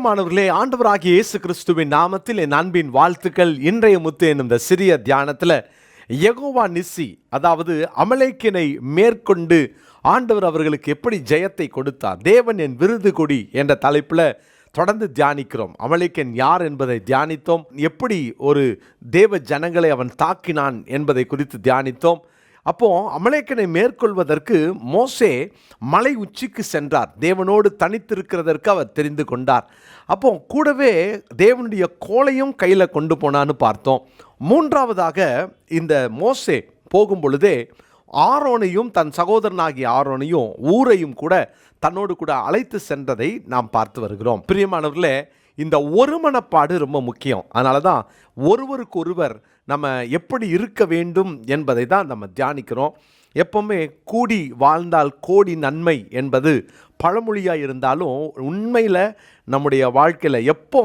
பிரியமானவர்களே, ஆண்டவராகிய இயேசு கிறிஸ்துவின் நாமத்தில் என் அன்பின் வாழ்த்துக்கள். இன்றைய முத்து என்னும் இந்த சிறிய தியானத்தில் யெகோவா நிசி, அதாவது அமலேக்கினை மேற்கொண்டு ஆண்டவர் அவர்களுக்கு எப்படி ஜெயத்தை கொடுத்தார், தேவன் என் விருது கொடி என்ற தலைப்பில் தொடர்ந்து தியானிக்கிறோம். அமலேக்கன் யார் என்பதை தியானித்தோம். எப்படி ஒரு தேவ ஜனங்களை அவன் தாக்கினான் என்பதை குறித்து தியானித்தோம். அப்போ அமலேக்கனை மேற்கொள்வதற்கு மோசே மலை உச்சிக்கு சென்றார். தேவனோடு தனித்திருக்கிறதற்கு அவர் தெரிந்து கொண்டார். அப்போ கூடவே தேவனுடைய கோலையும் கையில் கொண்டு போனான்னு பார்த்தோம். மூன்றாவதாக இந்த மோசே போகும் பொழுதே ஆரோனையும் தன் சகோதரனாகிய ஆரோனையும் ஊரையும் கூட தன்னோடு கூட அழைத்து சென்றதை நாம் பார்த்து வருகிறோம். பிரியமானவர்களே, இந்த ஒருமனப்பாடு ரொம்ப முக்கியம். அதனால தான் ஒருவருக்கு ஒருவர் நம்ம எப்படி இருக்க வேண்டும் என்பதை தான் நம்ம தியானிக்கிறோம். எப்பவுமே கூடி வாழ்ந்தால் கோடி நன்மை என்பது பழமொழியாக இருந்தாலும் உண்மையில் நம்முடைய வாழ்க்கையில் எப்போ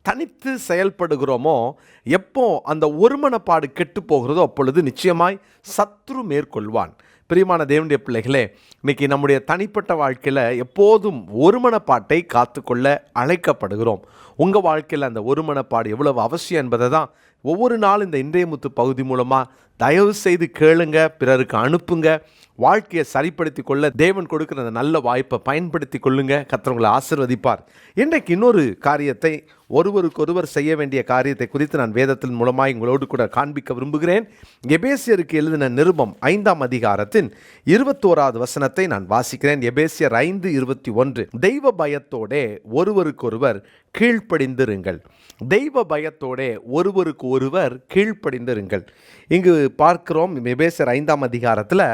தனித்து செயல்படுகிறோமோ, எப்போ அந்த ஒருமனப்பாடு கெட்டு போகிறதோ அப்பொழுது நிச்சயமாய் சத்ரு மேற்கொள்வான். பிரியமான தேவனுடைய பிள்ளைகளே, இன்றைக்கி நம்முடைய தனிப்பட்ட வாழ்க்கையில் எப்போதும் ஒருமனப்பாட்டை காத்துக்கொள்ள அழைக்கப்படுகிறோம். உங்கள் வாழ்க்கையில் அந்த ஒருமனப்பாடு எவ்வளவு அவசியம் என்பதை தான் ஒவ்வொரு நாள் இந்த இன்றைய முத்து பகுதி மூலமாக தயவு செய்து கேளுங்க, பிறருக்கு அனுப்புங்க. வாழ்க்கையை சரிப்படுத்தி கொள்ள தேவன் கொடுக்குற அந்த நல்ல வாய்ப்பை பயன்படுத்தி கொள்ளுங்க. கர்த்தர் உங்களை ஆசீர்வதிப்பார். இன்றைக்கு இன்னொரு காரியத்தை, ஒருவருக்கொருவர் செய்ய வேண்டிய காரியத்தை குறித்து நான் வேதத்தின் மூலமாக உங்களோடு கூட காண்பிக்க விரும்புகிறேன். எபேசியருக்கு எழுதின நிருபம் 5ஆம் அதிகாரத்தின் 21வது வசனத்தை நான் வாசிக்கிறேன். எபேசியர் 5:21. தெய்வ பயத்தோடே ஒருவருக்கொருவர் கீழ்ப்படிந்திருங்கள். தெய்வ பயத்தோடே ஒருவருக்கு ஒருவர் கீழ்ப்படிந்திருங்கள். இங்கு பார்க்கிறோம், எபேசியர் 5ஆம் அதிகாரத்தில்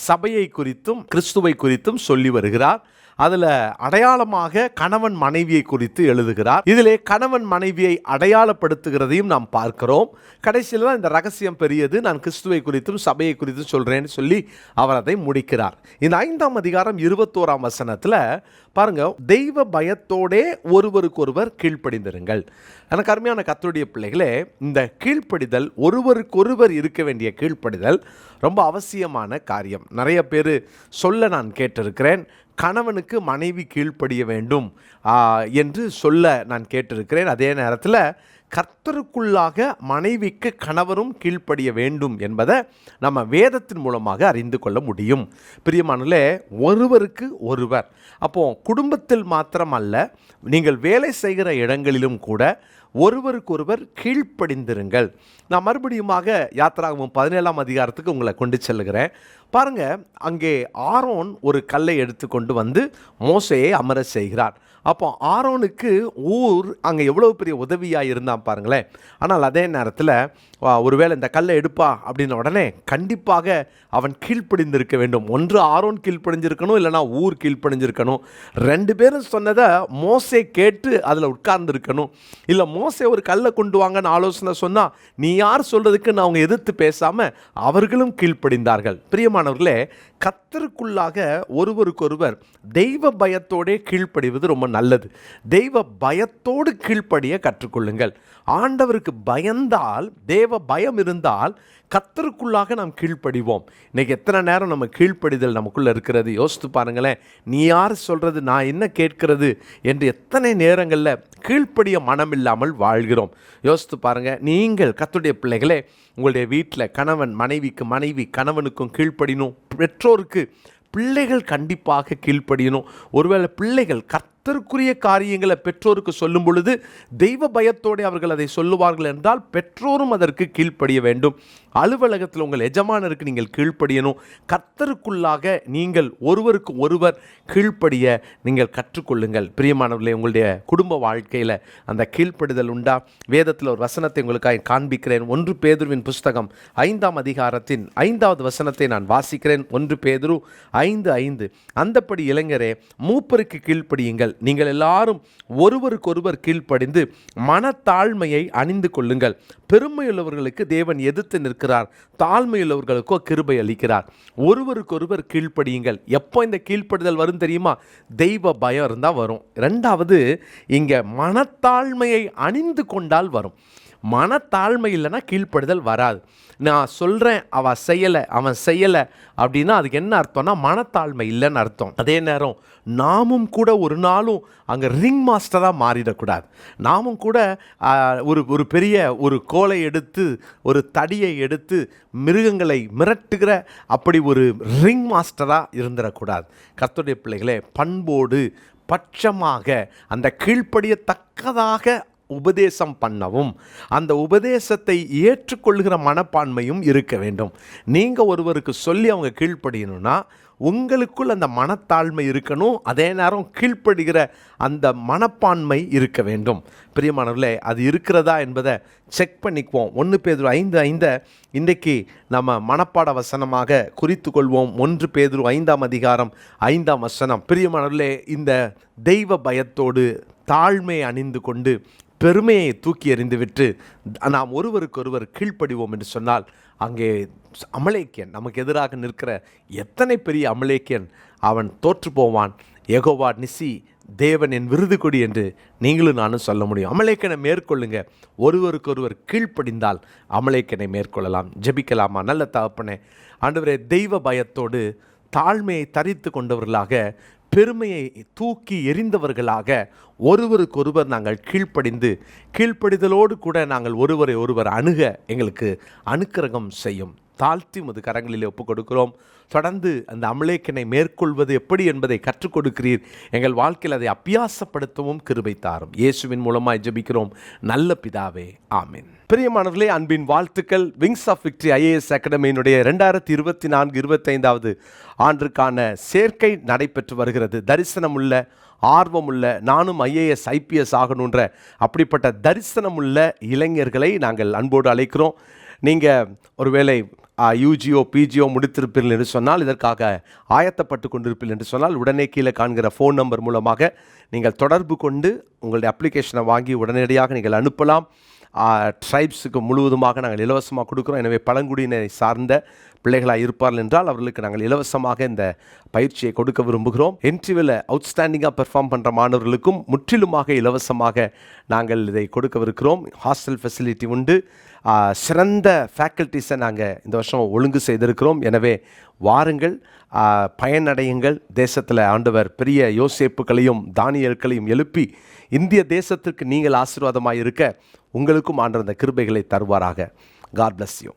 சபையை குறித்தும் கிறிஸ்துவை குறித்தும் சொல்லி வருகிறார். அதில் அடையாளமாக கணவன் மனைவியை குறித்து எழுதுகிறார். இதிலே கணவன் மனைவியை அடையாளப்படுத்துகிறதையும் நாம் பார்க்கிறோம். கடைசியில் தான் இந்த ரகசியம் பெரியது, நான் கிறிஸ்துவை குறித்தும் சபையை குறித்தும் சொல்கிறேன்னு சொல்லி அவர் அதை முடிக்கிறார். இந்த 5ஆம் அதிகாரம் 21ஆம் வசனத்தில் பாருங்க, தெய்வ பயத்தோடே ஒருவருக்கொருவர் கீழ்ப்படிந்திருங்கள். எனக்கு அருமையான கர்த்தருடைய பிள்ளைகளே, இந்த கீழ்ப்படிதல், ஒருவருக்கொருவர் இருக்க வேண்டிய கீழ்ப்படிதல் ரொம்ப அவசியமான காரியம். நிறைய பேர் சொல்ல நான் கேட்டிருக்கிறேன், கணவனுக்கு மனைவி கீழ்ப்படிய வேண்டும் என்று சொல்ல நான் கேட்டிருக்கிறேன். அதே நேரத்தில் கர்த்தருக்குள்ளாக மனைவிக்கு கணவரும் கீழ்ப்படிய வேண்டும் என்பதை நம்ம வேதத்தின் மூலமாக அறிந்து கொள்ள முடியும். பிரியமானவர்களே, ஒருவருக்கு ஒருவர், அப்போ குடும்பத்தில் மாத்திரம் அல்ல, நீங்கள் வேலை செய்கிற இடங்களிலும் கூட ஒருவருக்கொருவர் கீழ்ப்படிந்திருங்கள். நான் மறுபடியுமாக யாத்திராகமம் 17ஆம் அதிகாரத்துக்கு உங்களை கொண்டு செல்லுகிறேன். பாருங்கள், அங்கே ஆரோன் ஒரு கல்லை எடுத்து கொண்டு வந்து மோசேயை அமர செய்கிறார். அப்போ ஆரோனுக்கு ஊர் அங்கே எவ்வளோ பெரிய உதவியாக இருந்தான் பாருங்களேன். ஆனால் அதே நேரத்தில் ஒருவேளை இந்த கல்லை எடுப்பா அப்படின்ன உடனே கண்டிப்பாக அவன் கீழ்ப்படிந்திருக்க வேண்டும். ஒன்று ஆரோன் கீழ்ப்படிஞ்சிருக்கணும், இல்லைனா ஊர் கீழ்ப்படிஞ்சிருக்கணும். ரெண்டு பேரும் சொன்னதை மோசே கேட்டு அதில் உட்கார்ந்துருக்கணும். இல்லை மோசே ஒரு கல்லை கொண்டு வாங்கன்னு ஆலோசனை சொன்னால் நீ யார் சொல்கிறதுக்கு நான் அவங்க எதிர்த்து பேசாமல் அவர்களும் கீழ்ப்படிந்தார்கள். பிரியமானவர்களே, கர்த்தருக்குள்ளாக ஒருவருக்கொருவர் தெய்வ பயத்தோடே கீழ்ப்படிவது ரொம்ப நல்லது. தெய்வ பயத்தோடு கீழ்ப்படிய கற்றுக்கொள்ளுங்கள். ஆண்டவருக்கு பயந்தால், தேவ பயம் இருந்தால் கர்த்தருக்குள்ளாக நாம் கீழ்ப்படிவோம். இன்றைக்கி எத்தனை நேரம் நம்ம கீழ்ப்படிதல் நமக்குள்ளே இருக்கிறது யோசித்து பாருங்களேன். நீ யார் சொல்கிறது, நான் என்ன கேட்கிறது என்று எத்தனை நேரங்களில் கீழ்ப்படிய மனமில்லாமல் வாழ்கிறோம். யோசித்து பாருங்கள். நீங்கள் கர்த்தருடைய பிள்ளைகளே, உங்களுடைய வீட்டில் கணவன் மனைவிக்கு, மனைவி கணவனுக்கும் கீழ்ப்படியணும். பெற்றோருக்கு பிள்ளைகள் கண்டிப்பாக கீழ்ப்படியணும். ஒருவேளை பிள்ளைகள் கர்த்தருக்குரிய காரியங்களை பெற்றோருக்கு சொல்லும் பொழுது தெய்வ பயத்தோடு அவர்கள் அதை சொல்லுவார்கள் என்றால் பெற்றோரும் அதற்கு கீழ்ப்படிய வேண்டும். அலுவலகத்தில் உங்கள் எஜமானருக்கு நீங்கள் கீழ்ப்படியணும். கர்த்தருக்குள்ளாக நீங்கள் ஒருவருக்கு ஒருவர் கீழ்ப்படிய நீங்கள் கற்றுக்கொள்ளுங்கள். பிரியமானவர்களே, உங்களுடைய குடும்ப வாழ்க்கையில் அந்த கீழ்ப்படிதல் உண்டா? வேதத்தில் ஒரு வசனத்தை உங்களுக்காக காண்பிக்கிறேன். 1 பேதுருவின் புஸ்தகம் 5ஆம் அதிகாரத்தின் 5வது வசனத்தை நான் வாசிக்கிறேன். 1 பேதுரு 5:5. அந்தப்படி இளைஞரே, மூப்பருக்கு கீழ்ப்படியுங்கள். நீங்கள் எல்லாரும் ஒருவருக்கொருவர் கீழ்ப்படிந்து மனத்தாழ்மையை அணிந்து கொள்ளுங்கள். பெருமையுள்ளவர்களுக்கு தேவன் எதிர்த்து நிற்கிறார், தாழ்மையுள்ளவர்களுக்கோ கிருபை அளிக்கிறார். ஒருவருக்கொருவர் கீழ்ப்படியுங்கள். எப்போ இந்த கீழ்ப்படுதல் வரும் தெரியுமா? தெய்வ பயம் இருந்தால் வரும். ரெண்டாவது, இங்கே மனத்தாழ்மையை அணிந்து கொண்டால் வரும். மனத்தாழ்மை இல்லைன்னா கீழ்ப்படுதல் வராது. நான் சொல்கிறேன் அவன் செய்யலை அப்படின்னா அதுக்கு என்ன அர்த்தம்னா மனத்தாழ்மை இல்லைன்னு அர்த்தம். அதே நேரம் நாமும் கூட ஒரு நாளும் அங்கே ரிங் மாஸ்டராக மாறிடக்கூடாது. நாமும் கூட ஒரு பெரிய ஒரு கோலை எடுத்து ஒரு தடியை எடுத்து மிருகங்களை மிரட்டுகிற அப்படி ஒரு ரிங் மாஸ்டராக இருந்துடக்கூடாது. கர்த்தருடைய பிள்ளைகளே, பண்போடு பட்சமாக அந்த கீழ்ப்படியத்தக்கதாக உபதேசம் பண்ணவும் அந்த உபதேசத்தை ஏற்றுக்கொள்கிற மனப்பான்மையும் இருக்க வேண்டும். நீங்கள் ஒருவருக்கு சொல்லி அவங்க கீழ்ப்படியணும்னா உங்களுக்குள் அந்த மனத்தாழ்மை இருக்கணும். அதே நேரம் கீழ்ப்படுகிற அந்த மனப்பான்மை இருக்க வேண்டும். பிரியமானவர்களே, அது இருக்கிறதா என்பதை செக் பண்ணிக்குவோம். 1 பேதுரு 5:5 இன்றைக்கு நம்ம மனப்பாட வசனமாக குறித்து கொள்வோம். 1 பேதுரு 5ஆம் அதிகாரம் 5ஆம் வசனம். பிரியமானவர்களே, இந்த தெய்வ பயத்தோடு தாழ்மை அணிந்து கொண்டு பெருமையை தூக்கி எறிந்துவிட்டு நாம் ஒருவருக்கொருவர் கீழ்ப்படிவோம் என்று சொன்னால், அங்கே அமலேக்கியன் நமக்கு எதிராக நிற்கிற எத்தனை பெரிய அமலேக்கியன் அவன் தோற்று போவான். யெகோவா நிசி, தேவன் என் விருது கொடி என்று நீங்களும் நானும் சொல்ல முடியும். அமலேக்கனை மேற்கொள்ளுங்க. ஒருவருக்கொருவர் கீழ்ப்படிந்தால் அமலேக்கனை மேற்கொள்ளலாம். ஜெபிக்கலாமா? நல்ல தகப்பனே, ஆண்டவரே, தெய்வ பயத்தோடு தாழ்மையை தரித்து கொண்டவர்களாக, பெருமையை தூக்கி எறிந்தவர்களாக ஒருவருக்கொருவர் நாங்கள் கீழ்ப்படிதலோடு கூட நாங்கள் ஒருவரை ஒருவர் அணுக எங்களுக்கு அனுக்கிரகம் செய்யும். தாழ்த்தி உமது கரங்களிலே ஒப்புக் கொடுக்கிறோம். தொடர்ந்து அந்த அமலேக்கினை மேற்கொள்வது எப்படி என்பதை கற்றுக் கொடுக்கிறீர். எங்கள் வாழ்க்கையில் அதை அபியாசப்படுத்தவும் கிருபை தாரும். இயேசுவின் மூலமாய் ஜெபிக்கிறோம் நல்ல பிதாவே, ஆமென். பிரியமானவர்களே, அன்பின் வாழ்த்துக்கள். விங்ஸ் ஆஃப் விக்டரி IAS அகாடமியினுடைய 2024-25வது ஆண்டிற்கான சேர்க்கை நடைபெற்று வருகிறது. தரிசனமுள்ள, ஆர்வமுள்ள, நானும் IAS IPS ஆகணுன்ற அப்படிப்பட்ட தரிசனமுள்ள இளைஞர்களை நாங்கள் அன்போடு அழைக்கிறோம். நீங்கள் ஒருவேளை UGO PGO முடித்திருப்பீர்கள் என்று சொன்னால், இதற்காக ஆயத்தப்பட்டு கொண்டிருப்பீர்கள் என்று சொன்னால், உடனே கீழே காண்கிற ஃபோன் நம்பர் மூலமாக நீங்கள் தொடர்பு கொண்டு உங்களுடைய அப்ளிகேஷனை வாங்கி உடனடியாக நீங்கள் அனுப்பலாம். ட்ரைப்ஸுக்கு முழுவதுமாக நாங்கள் இலவசமாக கொடுக்குறோம். எனவே பழங்குடியினரை சார்ந்த பிள்ளைகளாக இருப்பார்கள் என்றால் அவர்களுக்கு நாங்கள் இலவசமாக இந்த பயிற்சியை கொடுக்க விரும்புகிறோம். என்ட்ரிவில் அவுட்ஸ்டாண்டிங்காக பெர்ஃபார்ம் பண்ணுற மாணவர்களுக்கும் முற்றிலுமாக இலவசமாக நாங்கள் இதை கொடுக்கவிருக்கிறோம். ஹாஸ்டல் ஃபெசிலிட்டி உண்டு. சிறந்த ஃபேக்கல்ட்டிஸை நாங்கள் இந்த வருஷம் ஒழுங்கு செய்திருக்கிறோம். எனவே வாருங்கள், பயனடையுங்கள். தேசத்தில் ஆண்டவர் பெரிய யோசேப்புகளையும் தானியேல்களையும் எழுப்பி இந்திய தேசத்திற்கு நீங்கள் ஆசீர்வாதமாக இருக்க உங்களுக்கும் ஆண்டவர் அந்த கிருபைகளை தருவாராக. God bless you.